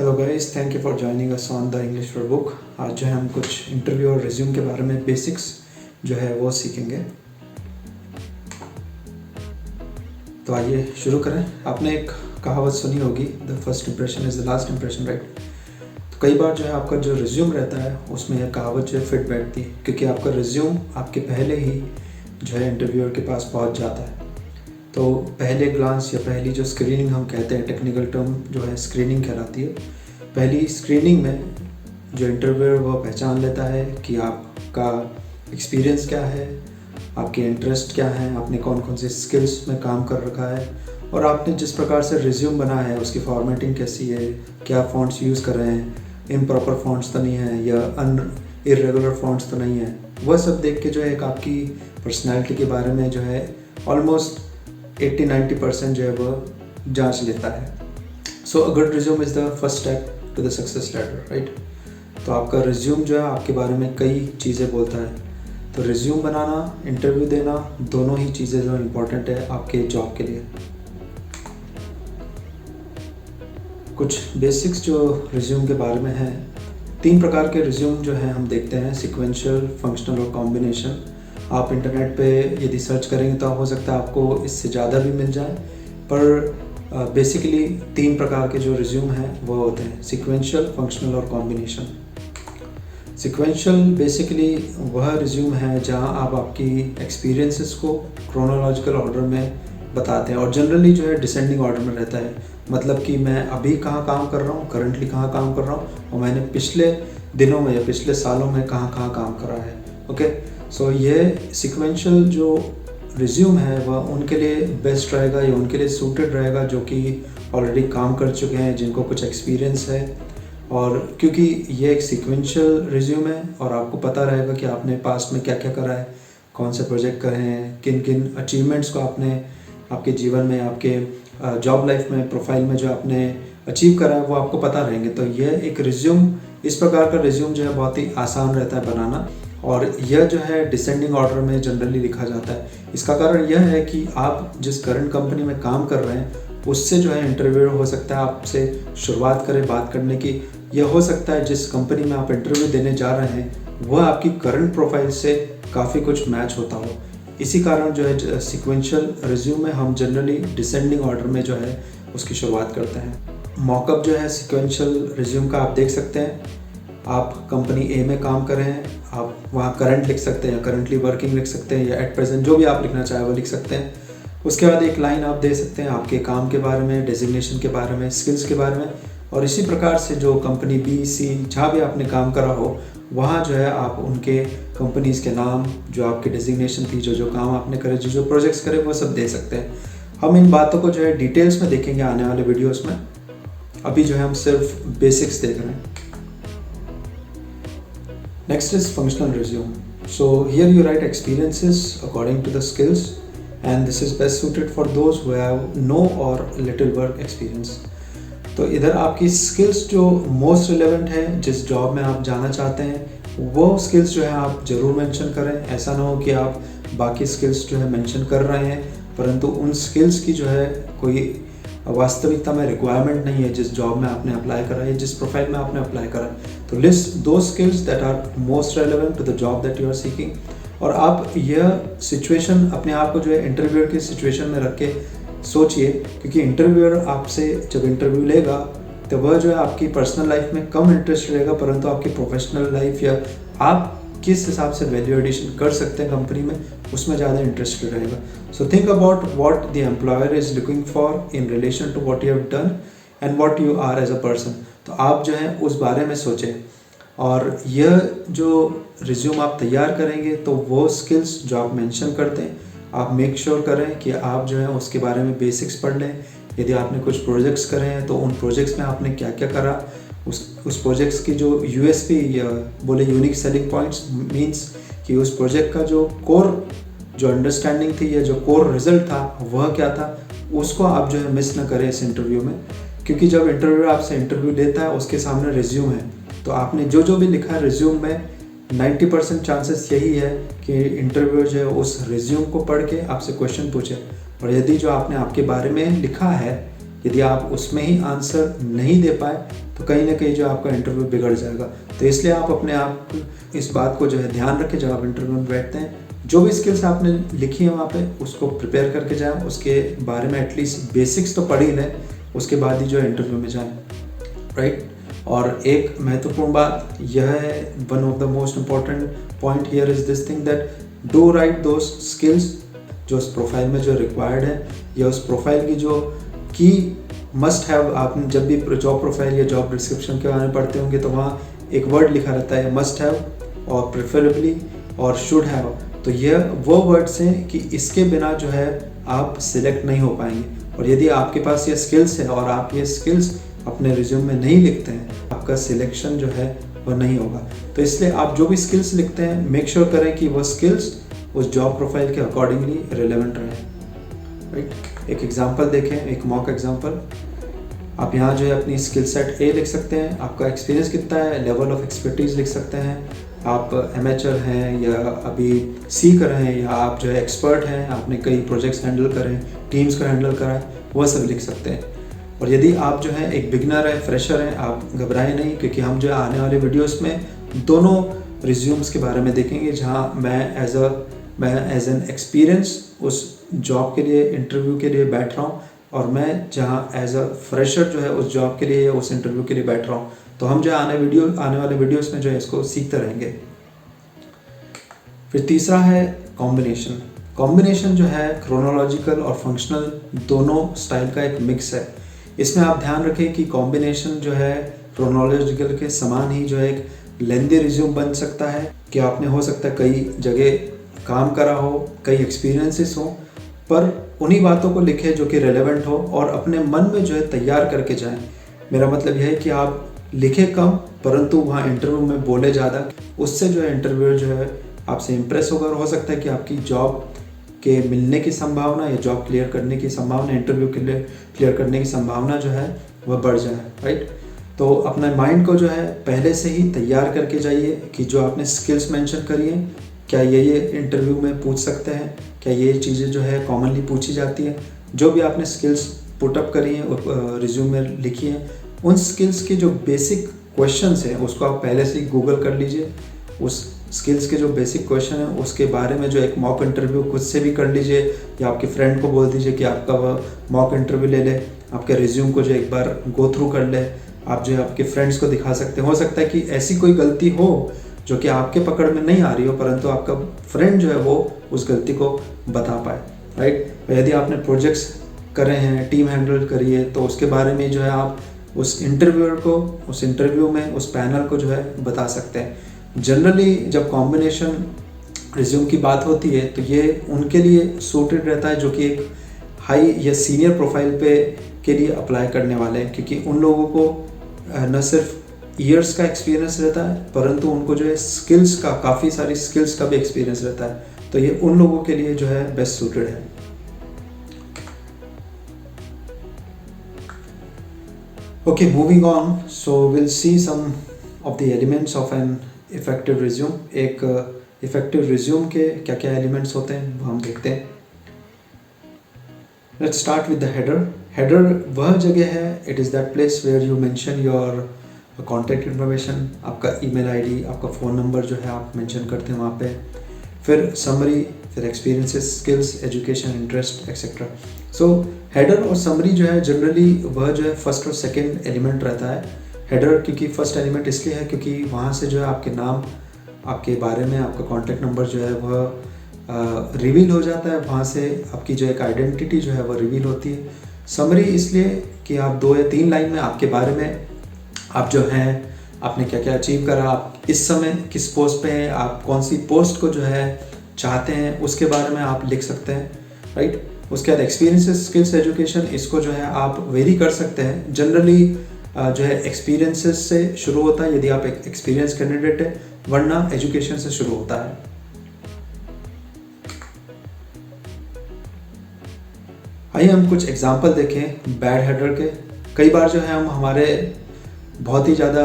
Hello guys, thank you for joining us on the English for book. आज जो है हम कुछ इंटरव्यू और रिज्यूम के बारे में बेसिक्स जो है वो सीखेंगे। तो आइए शुरू करें। आपने एक कहावत सुनी होगी, the first impression is the last impression, right. तो कई बार जो है आपका जो रिज्यूम रहता है उसमें यह कहावत जो है फिट बैठती है, क्योंकि आपका रिज्यूम आपके पहले ही जो है इंटरव्यूअर के पास पहुँच जाता है। तो पहले ग्लांस या पहली जो स्क्रीनिंग हम कहते हैं, टेक्निकल टर्म जो है स्क्रीनिंग कहलाती है। पहली स्क्रीनिंग में जो इंटरव्यूअर वो पहचान लेता है कि आपका एक्सपीरियंस क्या है, आपके इंटरेस्ट क्या हैं, आपने कौन कौन से स्किल्स में काम कर रखा है और आपने जिस प्रकार से रिज्यूम बना है उसकी फॉर्मेटिंग कैसी है, क्या फ़ॉन्ट्स यूज़ कर रहे हैं, इम्प्रॉपर फ़ॉन्ट्स तो नहीं है या इर्रेगुलर फ़ॉन्ट्स तो नहीं है। वह सब देख के जो है एक आपकी पर्सनैलिटी के बारे में जो है ऑलमोस्ट 80-90% जो है वो जांच लेता है। So a good resume is the first step to the success ladder, right. तो आपका रिज्यूम जो है आपके बारे में कई चीज़ें बोलता है। तो रिज्यूम बनाना, इंटरव्यू देना, दोनों ही चीज़ें जो इम्पोर्टेंट है आपके जॉब के लिए। कुछ बेसिक्स जो रिज्यूम के बारे में हैं, 3 प्रकार के रिज्यूम जो हैं हम देखते हैं, सिक्वेंशियल, फंक्शनल और कॉम्बिनेशन। आप इंटरनेट पे यदि सर्च करेंगे तो हो सकता है आपको इससे ज़्यादा भी मिल जाए, पर बेसिकली 3 प्रकार के जो रिज्यूम हैं वो होते हैं, सिक्वेंशियल, फंक्शनल और कॉम्बिनेशन। सिक्वेंशियल बेसिकली वह रिज्यूम है जहां आप आपकी एक्सपीरियंसेस को क्रोनोलॉजिकल ऑर्डर में बताते हैं और जनरली जो है डिसेंडिंग ऑर्डर में रहता है। मतलब कि मैं अभी कहाँ काम कर रहा हूँ, करंटली कहाँ काम कर रहा हूँ और मैंने पिछले दिनों में या पिछले सालों में कहाँ कहाँ काम करा है। ओके, सो ये सिक्वेंशियल जो रिज्यूम है वह उनके लिए बेस्ट रहेगा या उनके लिए सूटेड रहेगा जो कि ऑलरेडी काम कर चुके हैं, जिनको कुछ एक्सपीरियंस है। और क्योंकि ये एक सिक्वेंशियल रिज्यूम है और आपको पता रहेगा कि आपने पास्ट में क्या क्या करा है, कौन से प्रोजेक्ट करे हैं, किन किन अचीवमेंट्स को आपने आपके जीवन में, आपके जॉब लाइफ में, प्रोफाइल में जो आपने अचीव करा है वो आपको पता रहेंगे। तो यह एक रिज्यूम, इस प्रकार का रिज्यूम जो है बहुत ही आसान रहता है बनाना और यह जो है डिसेंडिंग ऑर्डर में जनरली लिखा जाता है। इसका कारण यह है कि आप जिस करंट कंपनी में काम कर रहे हैं उससे जो है इंटरव्यूअर हो सकता है आपसे शुरुआत करे बात करने की। यह हो सकता है जिस कंपनी में आप इंटरव्यू देने जा रहे हैं वह आपकी करंट प्रोफाइल से काफ़ी कुछ मैच होता हो। इसी कारण जो है सिक्वेंशियल रिज्यूम में हम जनरली डिसेंडिंग ऑर्डर में जो है उसकी शुरुआत करते हैं। मॉकअप जो है सिक्वेंशियल रिज्यूम का आप देख सकते हैं। आप कंपनी ए में काम कर रहे हैं, आप वहाँ करंट लिख सकते हैं, करंटली वर्किंग लिख सकते हैं या एट प्रेजेंट, जो भी आप लिखना चाहे वो लिख सकते हैं। उसके बाद एक लाइन आप दे सकते हैं आपके काम के बारे में, डेजिग्नेशन के बारे में, स्किल्स के बारे में। और इसी प्रकार से जो कंपनी बी, सी, जहाँ भी आपने काम करा हो वहाँ जो है आप उनके कंपनीज़ के नाम, जो आपकी डेजिग्नेशन थी, जो काम आपने करे, जो प्रोजेक्ट्स करे, वो सब दे सकते हैं। हम इन बातों को जो है डिटेल्स में देखेंगे आने वाले वीडियोज़ में। अभी जो है हम सिर्फ बेसिक्स देख रहे हैं। Next is functional resume. So here you write experiences according to the skills, and this is best suited for those who have no or little work experience. तो इधर आपकी स्किल्स जो मोस्ट रिलेवेंट है, जिस job में आप जाना चाहते हैं वो स्किल्स जो है आप ज़रूर मेंशन करें। ऐसा ना हो कि आप बाकी स्किल्स जो है मेंशन कर रहे हैं परंतु उन स्किल्स की जो है कोई वास्तविकता में रिक्वायरमेंट नहीं है जिस जॉब में आपने अप्लाई करा है, जिस प्रोफाइल में आपने अप्लाई करा है। तो लिस्ट दो skills that are most relevant to the job that you are seeking. और आप यह सिचुएशन अपने आप को जो है इंटरव्यूअर की सिचुएशन में रख के सोचिए, क्योंकि इंटरव्यूअर आपसे जब इंटरव्यू लेगा तो वह जो है आपकी पर्सनल लाइफ में कम इंटरेस्ट रहेगा परंतु आपकी प्रोफेशनल लाइफ या आप किस हिसाब से वैल्यू एडिशन कर सकते हैं कंपनी में उसमें ज़्यादा इंटरेस्टेड रहेगा। So think about what the employer is looking for in relation to what you have done and what you are as a person. तो आप जो है उस बारे में सोचें और यह जो रिज्यूम आप तैयार करेंगे तो वो स्किल्स जो आप मेंशन करते हैं आप मेक श्योर करें कि आप जो है उसके बारे में बेसिक्स पढ़ लें। यदि आपने कुछ प्रोजेक्ट्स करे हैं तो उन प्रोजेक्ट्स में आपने क्या क्या करा, उस प्रोजेक्ट्स की जो यूएसपी या बोले यूनिक सेलिंग पॉइंट्स, मींस कि उस प्रोजेक्ट का जो कोर जो अंडरस्टैंडिंग थी या जो कोर रिजल्ट था वह क्या था, उसको आप जो है मिस ना करें इस इंटरव्यू में। क्योंकि जब इंटरव्यूअर आपसे इंटरव्यू लेता है उसके सामने रिज्यूम है तो आपने जो भी लिखा है रिज्यूम में 90% चांसेस यही है कि इंटरव्यूअर जो है उस रिज्यूम को पढ़ के आपसे क्वेश्चन पूछे। और यदि जो आपने आपके बारे में लिखा है यदि आप उसमें ही आंसर नहीं दे पाए तो कहीं ना कहीं जो आपका इंटरव्यू बिगड़ जाएगा। तो इसलिए आप अपने आप इस बात को जो है ध्यान रखें जब आप इंटरव्यू में बैठते हैं, जो भी स्किल्स आपने लिखी है वहाँ पे उसको प्रिपेयर करके जाएं, उसके बारे में एटलीस्ट बेसिक्स तो पढ़ ही लें, उसके बाद ही जो है इंटरव्यू में जाएं, राइट। और एक महत्वपूर्ण बात यह है, one of the most important point here is this thing that do right those skills जो उस प्रोफाइल में जो रिक्वायर्ड है, या उस प्रोफाइल की जो की मस्ट हैव, आपने जब भी जॉब प्रोफाइल या जॉब डिस्क्रिप्शन के बारे में पढ़ते होंगे तो वहाँ एक वर्ड लिखा रहता है मस्ट हैव और प्रेफरेबली और शुड हैव। तो यह वो वर्ड्स हैं कि इसके बिना जो है आप सिलेक्ट नहीं हो पाएंगे। और यदि आपके पास ये स्किल्स है और आप ये स्किल्स अपने रिज्यूम में नहीं लिखते हैं, आपका सिलेक्शन जो है वो नहीं होगा। तो इसलिए आप जो भी स्किल्स लिखते हैं मेक श्योर करें कि वो स्किल्स उस जॉब प्रोफाइल के अकॉर्डिंगली रिलेवेंट रहे, राइट। एक एग्जांपल देखें, एक मॉक एग्जांपल। आप यहाँ जो है अपनी स्किल सेट ए लिख सकते हैं, आपका एक्सपीरियंस कितना है, लेवल ऑफ एक्सपर्टीज लिख सकते हैं, आप एमेचर हैं या अभी सीख रहे हैं, या आप जो है एक्सपर्ट हैं, आपने कई प्रोजेक्ट्स हैंडल करें, टीम्स को हैंडल करा है, वह सब लिख सकते हैं। और यदि आप जो है एक बिगनर है, फ्रेशर हैं, आप घबराएं नहीं, क्योंकि हम जो है आने वाले वीडियोस में दोनों रिज्यूम्स के बारे में देखेंगे, जहाँ मैं एज एन एक्सपीरियंस उस जॉब के लिए इंटरव्यू के लिए बैठ रहा हूँ, और मैं जहाँ एज अ फ्रेशर जो है उस जॉब के लिए या उस इंटरव्यू के लिए बैठ रहा हूँ। तो हम जो आने वाले वीडियोस में जो है इसको सीखते रहेंगे। फिर तीसरा है कॉम्बिनेशन। कॉम्बिनेशन जो है क्रोनोलॉजिकल और फंक्शनल दोनों स्टाइल का एक मिक्स है। इसमें आप ध्यान रखें कि कॉम्बिनेशन जो है क्रोनोलॉजिकल के समान ही जो है एक लेंदी रिज्यूम बन सकता है, कि आपने हो सकता है कई जगह काम करा हो, कई एक्सपीरियंसेस हो, पर उन्हीं बातों को लिखे जो कि रेलेवेंट हो और अपने मन में जो है तैयार करके जाएं। मेरा मतलब यह है कि आप लिखे कम परंतु वहाँ इंटरव्यू में बोले ज़्यादा, उससे जो है इंटरव्यूअर जो है आपसे इम्प्रेस होगा और हो सकता है कि आपकी जॉब के मिलने की संभावना या जॉब क्लियर करने की संभावना, इंटरव्यू के लिए क्लियर करने की संभावना जो है वह बढ़ जाए, राइट। तो अपने माइंड को जो है पहले से ही तैयार करके जाइए कि जो आपने स्किल्स मेंशन करी हैं, क्या ये इंटरव्यू में पूछ सकते हैं, क्या ये चीज़ें जो है कॉमनली पूछी जाती हैं। जो भी आपने स्किल्स पुटअप करी हैं, रिज्यूम में लिखी हैं, उन स्किल्स के जो बेसिक क्वेश्चंस हैं उसको आप पहले से ही गूगल कर लीजिए। उस स्किल्स के जो बेसिक क्वेश्चन हैं उसके बारे में जो एक मॉक इंटरव्यू खुद से भी कर लीजिए, या आपके फ्रेंड को बोल दीजिए कि आपका वह मॉक इंटरव्यू ले ले, आपके रिज्यूम को जो एक बार गो थ्रू कर ले। आप जो है आपके फ्रेंड्स को दिखा सकते हैं। हो सकता है कि ऐसी कोई गलती हो जो कि आपके पकड़ में नहीं आ रही हो, परंतु आपका फ्रेंड जो है वो उस गलती को बता पाए, राइट। यदि आपने प्रोजेक्ट्स करे हैं, टीम हैंडल करी है, तो उसके बारे में जो है आप उस इंटरव्यूअर को उस इंटरव्यू में उस पैनल को जो है बता सकते हैं। जनरली जब कॉम्बिनेशन रिज्यूम की बात होती है तो ये उनके लिए सूटेड रहता है जो कि एक हाई या सीनियर प्रोफाइल पे के लिए अप्लाई करने वाले हैं, क्योंकि उन लोगों को न सिर्फ ईयर्स का एक्सपीरियंस रहता है परंतु उनको जो है स्किल्स का, काफ़ी सारी स्किल्स का भी एक्सपीरियंस रहता है। तो ये उन लोगों के लिए जो है बेस्ट सूटेड है। Okay, moving on, so will see some of the elements of an effective resume. एक इफेक्टिव रिज्यूम के क्या क्या एलिमेंट्स होते हैं वो हम देखते हैं। Let's start with the header. Header वह जगह है, it is that place where you mention your contact information, आपका ईमेल आईडी, आपका फ़ोन नंबर जो है आप मेंशन करते हैं वहाँ पे। फिर समरी, फिर experiences, skills, education, interest etcetera. So header और समरी जो है जनरली वह जो है फर्स्ट और सेकंड एलिमेंट रहता है। हेडर क्योंकि फर्स्ट एलिमेंट इसलिए है क्योंकि वहाँ से जो है आपके नाम, आपके बारे में आपका कॉन्टैक्ट नंबर जो है वह रिवील हो जाता है, वहाँ से आपकी जो एक आइडेंटिटी जो है वह रिवील होती है। समरी इसलिए कि आप 2 या 3 लाइन में आपके बारे में, आप जो हैं आपने क्या क्या अचीव करा, आप इस समय किस पोस्ट पे हैं, आप कौन सी पोस्ट को जो है चाहते हैं, उसके बारे में आप लिख सकते हैं, राइट। उसके बाद एक्सपीरियंसेस, स्किल्स, एजुकेशन, इसको जो है आप वेरी कर सकते हैं। जनरली जो है एक्सपीरियंसेस से शुरू होता है यदि आप एक एक्सपीरियंस कैंडिडेट है, वरना एजुकेशन से शुरू होता है। आइए हम कुछ एग्जाम्पल देखें बैड हेडर के। कई बार जो है हम हमारे बहुत ही ज़्यादा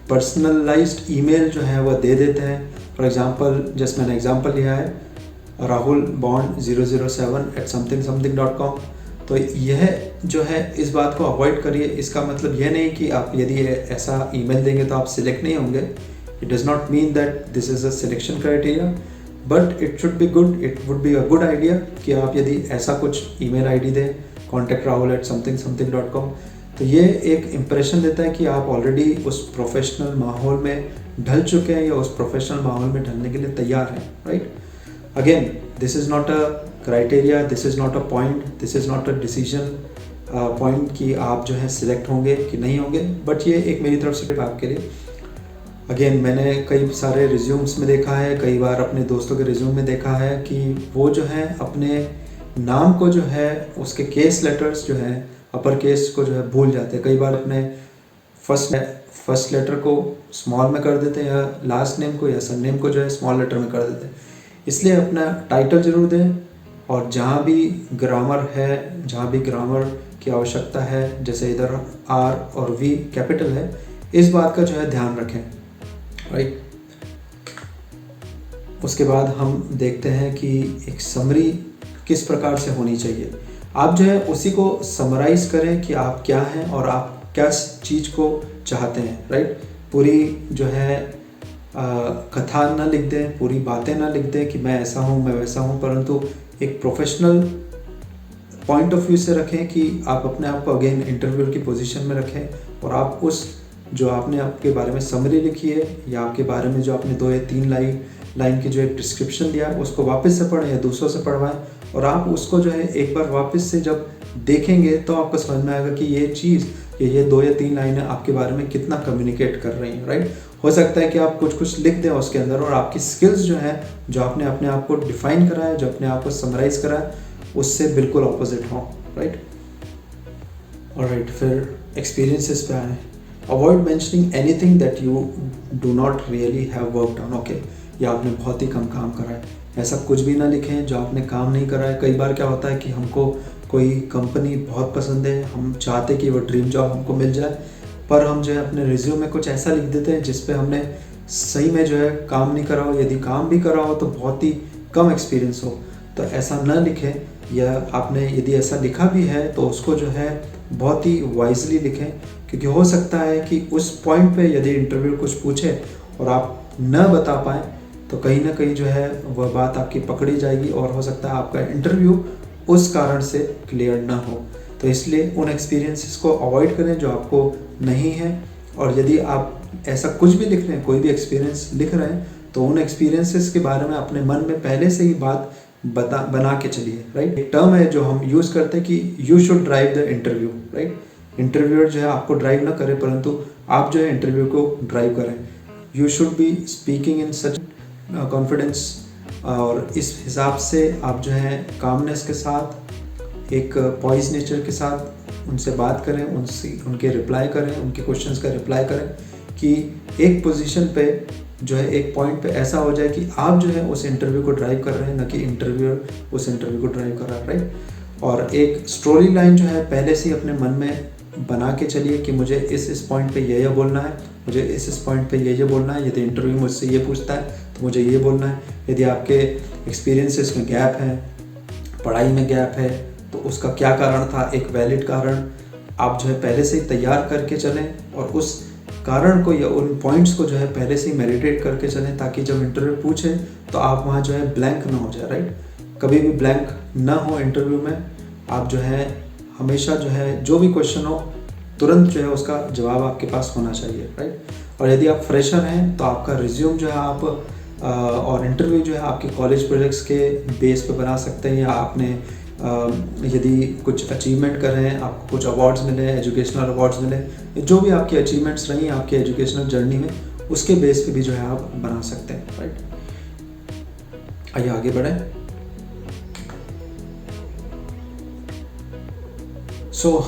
पर्सनलाइज्ड ईमेल जो है वह दे देते हैं। फॉर एग्जांपल, जैसे मैंने एग्जांपल लिया है rahul bond007@something.com। तो यह जो है इस बात को अवॉइड करिए। इसका मतलब यह नहीं कि आप यदि ऐसा ईमेल देंगे तो आप सिलेक्ट नहीं होंगे। It does not mean that this is a selection criteria, but it should be good, it would be a good idea कि आप यदि ऐसा कुछ ईमेल आईडी दें contact@something.com, तो ये एक इम्प्रेशन देता है कि आप ऑलरेडी उस प्रोफेशनल माहौल में ढल चुके हैं या उस प्रोफेशनल माहौल में ढलने के लिए तैयार हैं, right. Again, this is not a criteria, this is not a point, this is not a decision point कि आप जो है सिलेक्ट होंगे कि नहीं होंगे, बट ये एक मेरी तरफ से आपके लिए। अगेन, मैंने कई सारे रिज्यूम्स में देखा है, कई बार अपने दोस्तों के रिज्यूम में देखा है कि वो जो है अपने नाम को जो है उसके केस लेटर्स जो है अपर केस को जो है भूल जाते हैं। कई बार अपने फर्स्ट लेटर को स्मॉल में कर देते हैं या लास्ट नेम को या सरनेम को जो है स्मॉल लेटर में कर देते हैं। इसलिए अपना टाइटल ज़रूर दें, और जहाँ भी ग्रामर है, जहाँ भी ग्रामर की आवश्यकता है, जैसे इधर आर और वी कैपिटल है, इस बात का जो है ध्यान रखें, राइट। उसके बाद हम देखते हैं कि एक समरी किस प्रकार से होनी चाहिए। आप जो है उसी को समराइज़ करें कि आप क्या हैं और आप क्या चीज़ को चाहते हैं, राइट। पूरी जो है कथा ना लिख दें, पूरी बातें ना लिख दें कि मैं ऐसा हूँ, मैं वैसा हूँ, परंतु एक प्रोफेशनल पॉइंट ऑफ व्यू से रखें कि आप अपने आप को अगेन इंटरव्यूअर की पोजीशन में रखें और आप उस जो आपने आपके बारे में समरी लिखी है या आपके बारे में जो आपने 2 या 3 लाइन की जो एक डिस्क्रिप्शन दिया है उसको वापस से पढ़ें या दूसरों से पढ़वाएं, और आप उसको जो है एक बार वापस से जब देखेंगे तो आपको समझ में आएगा कि ये चीज़ ये 2 या 3 लाइनें आपके बारे में कितना कम्युनिकेट कर रही हैं, राइट। हो सकता है कि आप कुछ लिख दें उसके अंदर और आपकी स्किल्स जो है, जो आपने अपने आप को डिफाइन करा है, जो अपने आप को समराइज करा है, उससे बिल्कुल ऑपोजिट हो, राइट। ऑलराइट, फिर एक्सपीरियंसेस पे आए। Avoid mentioning anything that you do not really have worked on, okay, या आपने बहुत ही कम काम करा है। ऐसा कुछ भी ना लिखें जो आपने काम नहीं करा है। कई बार क्या होता है कि हमको कोई कंपनी बहुत पसंद है, हम चाहते कि वो ड्रीम जॉब हमको मिल जाए, पर हम जो है अपने रिज्यूम में कुछ ऐसा लिख देते हैं जिस पे हमने सही में जो है काम नहीं करा हो, यदि काम भी करा हो तो बहुत ही कम एक्सपीरियंस हो। तो ऐसा ना लिखें, या आपने यदि ऐसा लिखा भी है तो उसको जो है बहुत ही वाइजली लिखें, क्योंकि हो सकता है कि उस पॉइंट पे यदि इंटरव्यू कुछ पूछे और आप न बता पाएँ तो कहीं ना कहीं जो है वह बात आपकी पकड़ी जाएगी और हो सकता है आपका इंटरव्यू उस कारण से क्लियर ना हो। तो इसलिए उन एक्सपीरियंसेस को अवॉइड करें जो आपको नहीं है, और यदि आप ऐसा कुछ भी लिख रहे हैं, कोई भी एक्सपीरियंस लिख रहे हैं, तो उन एक्सपीरियंसेस के बारे में अपने मन में पहले से ही बात बना के चलिए, राइट। एक टर्म है जो हम यूज़ करते हैं कि you should drive the interview, right. Interviewer जो है आपको ड्राइव ना करे, परंतु आप जो है इंटरव्यू को ड्राइव करें। You should be speaking in such confidence, और इस हिसाब से आप जो है कामनेस के साथ, एक पॉइज नेचर के साथ उनसे बात करें, उनके रिप्लाई करें, उनके क्वेश्चंस का रिप्लाई करें, कि एक पोजीशन पे जो है एक पॉइंट पे ऐसा हो जाए कि आप जो है उस इंटरव्यू को ड्राइव कर रहे हैं, न कि इंटरव्यूअर उस इंटरव्यू को ड्राइव कर रहा है, राइट। और एक स्टोरी लाइन जो है पहले से ही अपने मन में बना के चलिए कि मुझे इस पॉइंट पे ये बोलना है, मुझे इस पॉइंट पे ये बोलना है। यदि इंटरव्यू मुझसे ये पूछता है तो मुझे ये बोलना है। यदि आपके एक्सपीरियंसेस में गैप है, पढ़ाई में गैप है, तो उसका क्या कारण था, एक वैलिड कारण आप जो है पहले से ही तैयार करके चलें, और उस कारण को या उन पॉइंट्स को जो है पहले से ही मेडिटेट करके चलें, ताकि जब इंटरव्यू पूछे तो आप वहाँ जो है ब्लैंक ना हो जाए, राइट। कभी भी ब्लैंक ना हो इंटरव्यू में। आप जो है हमेशा जो है जो भी क्वेश्चन हो तुरंत जो है उसका जवाब आपके पास होना चाहिए, राइट। और यदि आप फ्रेशर हैं तो आपका रिज्यूम जो है आप और इंटरव्यू जो है आपके कॉलेज प्रोजेक्ट्स के बेस पे बना सकते हैं, या आपने यदि कुछ अचीवमेंट कर रहे हैं, आपको कुछ अवार्ड्स मिले, एजुकेशनल अवार्ड्स मिले, जो भी आपकी अचीवमेंट्स रही हैं आपके एजुकेशनल जर्नी में, उसके बेस पे भी जो है आप बना सकते हैं, राइट। आइए आगे बढ़ें।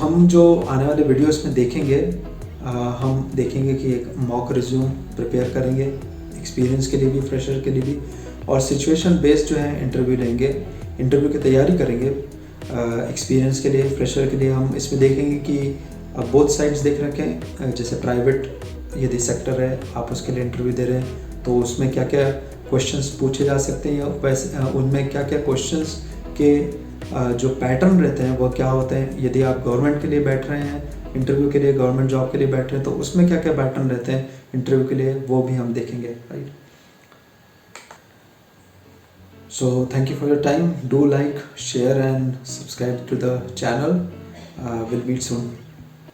हम जो आने वाले वीडियोस में देखेंगे, हम देखेंगे कि एक मॉक रिज्यूम प्रिपेयर करेंगे, एक्सपीरियंस के लिए भी, फ्रेशर के लिए भी, और सिचुएशन बेस्ड जो है इंटरव्यू लेंगे, इंटरव्यू की तैयारी करेंगे। एक्सपीरियंस के लिए, फ्रेशर के लिए हम इसमें देखेंगे कि बोथ साइड्स देख रखें। जैसे प्राइवेट यदि सेक्टर है, आप उसके लिए इंटरव्यू दे रहे हैं, तो उसमें क्या क्या क्वेश्चंस पूछे जा सकते हैं, या वैसे उनमें क्या क्या क्वेश्चंस के जो पैटर्न रहते हैं वो क्या होते हैं। यदि आप गवर्नमेंट के लिए बैठ रहे हैं, इंटरव्यू के लिए, गवर्नमेंट जॉब के लिए बैठ रहे हैं, तो उसमें क्या क्या पैटर्न रहते हैं इंटरव्यू के लिए, वो भी हम देखेंगे, right. So thank you for your time. Do like, share and subscribe to the channel. We'll meet soon.